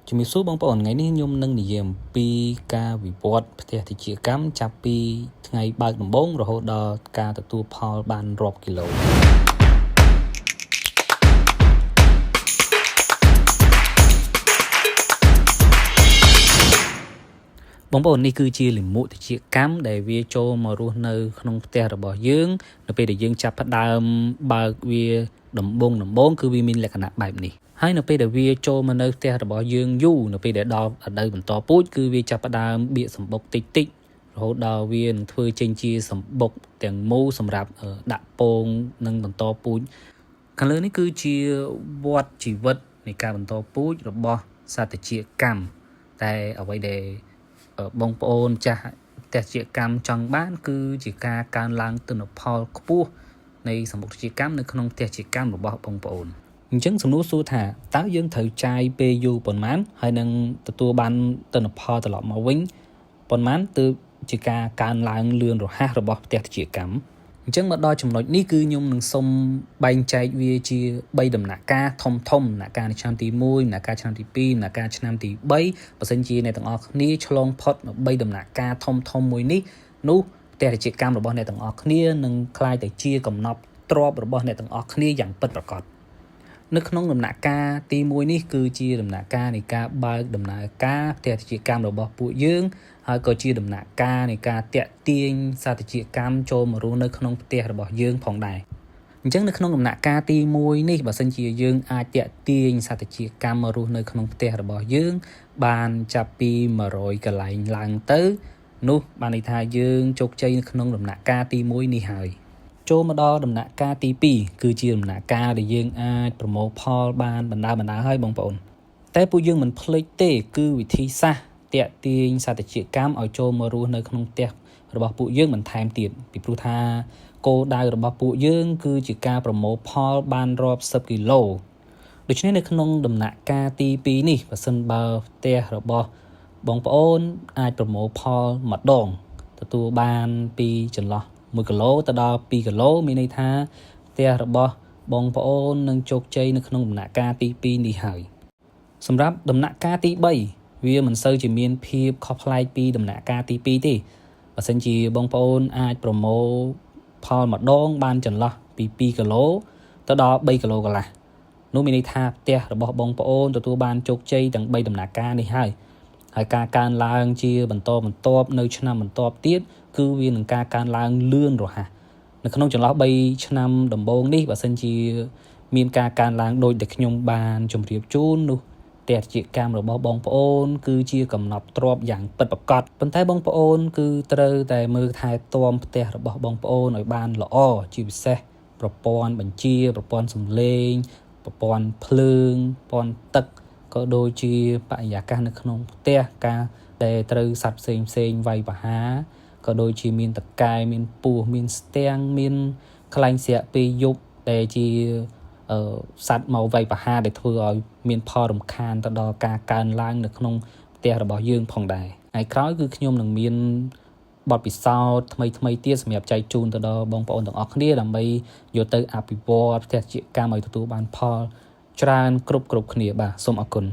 ជំរាបសួរបងប្អូនថ្ងៃនេះខ្ញុំនឹងនិយាយអំពីការវិវត្តផ្ទះតិចកម្មចាប់ពីថ្ងៃបើកដំបូងរហូតដល់ការទទួលផលបានរាប់គីឡូបងប្អូននេះគឺជាលិមូកតិចកម្មដែលវាចូលមករស់នៅក្នុងផ្ទះរបស់យើងនៅពេលដែលយើងចាប់ផ្ដើមបើកវាដំបូងគឺវាមានលក្ខណៈបែបនេះហើយនៅពេលដែលវាចូលមកនៅផ្ទះរបស់យើងយូរនៅពេលដែលដល់រដូវបន្តពូជគឺវាចាប់ផ្ដើមបៀកសម្បុកតិចរហូតដល់វានឹងធ្វើចេញជាសម្បុកទាំងមូលសម្រាប់ដាក់ពងនិងបន្តពូជខាងលើនេះគឺជាវដ្តជីវិតនៃការបន្តពូជរបស់សត្វតិចកម្មតែអ្វីដែលបងប្អូនចាស់ផ្ទះតិចកម្មចង់បានគឺជាការកើនឡើងទិន្នផលខ្ពស់នៃសម្បុកតិចកម្មនៅក្នុងផ្ទះតិចកម្មរបស់បងប្អូនអញ្ចឹងសំណួរសួរថាតើយើងត្រូវចាយពេលយូរប៉ុន្មានហើយនឹងទទួលបានទិន្នផលត្រឡប់មកវិញប៉ុន្មានទើបជាការកើនឡើងលឿនរហ័សរបស់ផ្ទះតិចកម្មអញ្ចឹងមកដល់ចំណុចនេះគឺខ្ញុំនឹងសុំបែងចែកវាជា3ដំណាក់កាលធំដំណាក់កាលឆ្នាំទី1ដំណាក់កាលឆ្នាំទី2ដំណាក់កាលឆ្នាំទី3បើសិនជាអ្នកទាំងអស់គ្នាឆ្លងផុត3ដំណាក់កាលធំមួយនេះនោះផ្ទះតិចកម្មរបស់អ្នកទាំងអស់គ្នានឹងក្លាយទៅជាកំណប់ទ្រព្យរបស់អ្នកទាំងអស់គ្នាយ៉ាងពិតប្រាកដនៅក្នុងដំណាក់កាលទី1នេះគឺជាដំណាក់កាលនៃការបើកដំណើរការផ្ទះតិចកម្មរបស់ពួកយើងហើយក៏ជាដំណាក់កាលនៃការតាក់ទាញសត្វតិចកម្មចូលមករស់នៅក្នុងផ្ទះរបស់យើងផងដែរអញ្ចឹងនៅក្នុងដំណាក់កាលទី1នេះបើសិនជាយើងអាចតាក់ទាញសត្វតិចកម្មមករស់នៅក្នុងផ្ទះរបស់យើងបានចាប់ពី100កន្លែងឡើងទៅនោះបានន័យថាយើងជោគជ័យនៅក្នុងដំណាក់កាលទី1នេះហើយចូលមកដល់ដំណាក់កាលទី2គឺជាដំណាក់កាលដែលយើងអាចប្រមូលផលបានបណ្ដើហើយបងប្អូនតែពួកយើងមិនភ្លេចទេគឺវិធីសាស្ត្រតាក់ទាញសត្វតិចកម្មឲ្យចូលមករស់នៅក្នុងផ្ទះរបស់ពួកយើងបន្ថែមទៀតពីព្រោះថាគោលដៅរបស់ពួកយើងគឺជាការប្រមូលផលបានរាប់សិបគីឡូដូច្នេះនៅក្នុងដំណាក់កាលទី2នេះបើសិនបើផ្ទះរបស់បងប្អូនអាចប្រមូលផលម្ដងទទួលបានពីចន្លោះ1គីឡូទៅដល់2គីឡូមានន័យថាផ្ទះរបស់បងប្អូននឹងជោគជ័យនៅក្នុងដំណាក់កាលទី2នេះហើយសម្រាប់ដំណាក់កាលទី3វាមិនសូវជាមានភាពខុសប្លែកពីដំណាក់កាលទី2ទេបើសិនជាបងប្អូនអាចប្រមូលផលម្ដងបានចន្លោះពី2គីឡូទៅដល់3គីឡូកន្លះនោះមានន័យថាផ្ទះរបស់បងប្អូនទទួលបានជោគជ័យទាំង3ដំណាក់កាលនេះហើយការកើនឡើងជាបន្តបន្ទាប់នៅឆ្នាំបន្ទាប់ទៀតគឺវានឹងការកើនឡើងលឿនរហ័សនៅក្នុងចន្លោះ3ឆ្នាំដំបូងនេះបើសិនជាមានការកើនឡើងដូចដែលខ្ញុំបានជម្រាបជូននោះផ្ទះតិចកម្មរបស់បងប្អូនគឺជាកំណប់ទ្រព្យយ៉ាងពិតប្រាកដប៉ុន្តែបងប្អូនគឺត្រូវតែមើលថែទាំផ្ទះរបស់បងប្អូនឲ្យបានល្អជាពិសេសប្រព័ន្ធបញ្ជាប្រព័ន្ធសំឡេងប្រព័ន្ធភ្លើងប្រព័ន្ធទឹកក៏ដូចជាបរិយាកាសនៅក្នុងផ្ទះការដែលត្រូវសត្វផ្សេងវាយប្រហារក៏ដូចជាមានតកែមានពស់មានស្ទាំងមានខ្លែងស្រាកពេលយប់ដែលជាសត្វមកវាយប្រហារដែលធ្វើឲ្យមានផលរំខានទៅដល់ការកើនឡើងនៅក្នុងផ្ទះរបស់យើងផងដែរហើយក្រោយគឺខ្ញុំនឹងមានបទពិសោធន៍ថ្មីទៀតសម្រាប់ចែកជូនទៅដល់បងប្អូនទាំងអស់គ្នាដើម្បីយកទៅអភិវឌ្ឍផ្ទះតិចកម្មឲ្យទទួលបានផលច្រើនគ្រប់គ្នាបាទសូមអរគុណ